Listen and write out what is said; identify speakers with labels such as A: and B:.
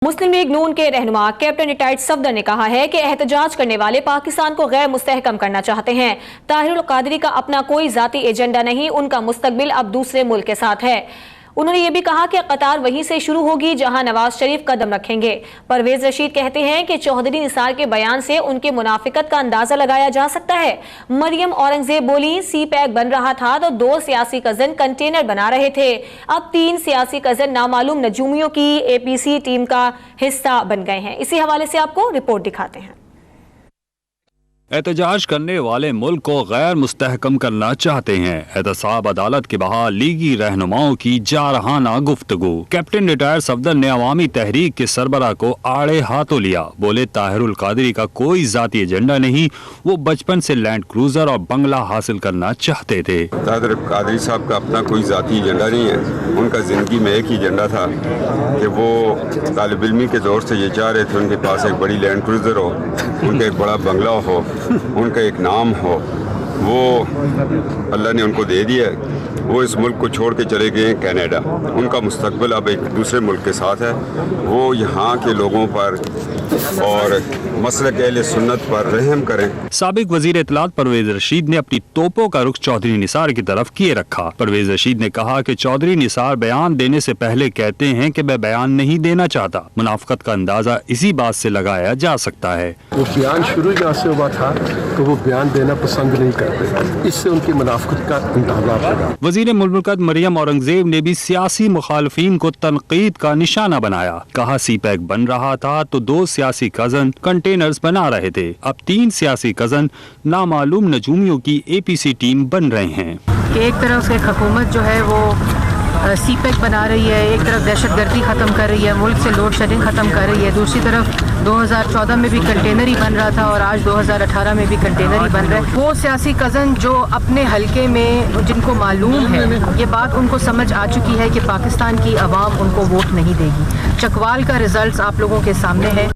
A: मुस्लिम league नून के रहनुमा captain retired Safdar ने कहा है कि एहतजाज करने वाले पाकिस्तान को गैर मुस्तहकम करना चाहते हैं। ताहिरुल कादरी का अपना कोई जाती एजेंडा नहीं, उनका मुस्तकबिल अब दूसरे मुल्क के साथ है। उन्होंने ये भी कहा कि कतार वहीं से शुरू होगी जहां नवाज शरीफ कदम रखेंगे। परवेज रशीद कहते हैं कि चौधरी निसार के बयान से उनके मुनाफिकत का अंदाजा लगाया जा सकता है। मरियम औरंगजेब बोली, सी पैक बन रहा था तो 2 सियासी कजन कंटेनर बना रहे थे, अब 3 सियासी कजन नामालूम नजूमियों की APC टीम का हिस्सा बन गए हैं। इसी हवाले से आपको रिपोर्ट दिखाते हैं।
B: एहतजाज करने वाले मुल्क को गैर मुस्तहकम करना चाहते हैं। एहतसाब अदालत के बहार लीगी रहनुमाओं की जारहाना गुफ्तगू। कैप्टन रिटायर्ड सफदर ने अवामी तहरीक के सरबरा को आड़े हाथों लिया। बोले, ताहिरुल कादरी का कोई जाती एजेंडा नहीं, वो बचपन से लैंड क्रूजर और बंगला हासिल करना चाहते थे।
C: ताहिरुल कादरी साहब का अपना कोई जाती एजेंडा नहीं है। उनका जिंदगी में एक ही एजेंडा था कि वो तालिब इल्मी के दौर से ये चाह रहे थे उनके पास एक बड़ी लैंड क्रूजर हो, उनका एक बड़ा बंगला हो, उनका एक नाम हो। वो अल्लाह ने उनको दे दिया। वो इस मुल्क को छोड़ के चले गए कनाडा। उनका मुस्तकबिल अब एक दूसरे मुल्क के साथ है। वो यहाँ के लोगों पर और मसलक अहले सुन्नत पर रहम करें।
B: साबिक वजीर इत्तलात परवेज रशीद ने अपनी तोपों का रुख चौधरी निसार की तरफ किए रखा। परवेज रशीद ने कहा कि चौधरी निसार बयान देने से पहले कहते हैं कि मैं बयान नहीं देना चाहता। मुनाफिकत का अंदाजा इसी बात से लगाया जा सकता है।
D: वो बयान शुरू जहाँ से हुआ था तो वो बयान देना पसंद नहीं करते, इससे उनकी मुनाफिकत का अंदाजा लगा।
B: वजीर मुल्क मरियम औरंगजेब ने भी सियासी मुखालफीन को तनकीद का निशाना बनाया। कहा, सी पैक बन रहा था तो 2 सियासी कजन कंटेनर्स बना रहे थे, अब 3 सियासी कजन नामालूम नजूमियों की APC टीम बन रहे हैं।
E: एक तरफ से हुकूमत जो है वो सी पैक बना रही है, एक तरफ दहशतगर्दी ख़त्म कर रही है, मुल्क से लोड शेडिंग ख़त्म कर रही है। दूसरी तरफ 2014 में भी कंटेनर ही बन रहा था और आज 2018 में भी कंटेनर ही बन रहा है। वो सियासी कज़न जो अपने हलके में जिनको मालूम है, ये बात उनको समझ आ चुकी है कि पाकिस्तान की आवाम उनको वोट नहीं देगी। चकवाल का रिजल्ट आप लोगों के सामने है।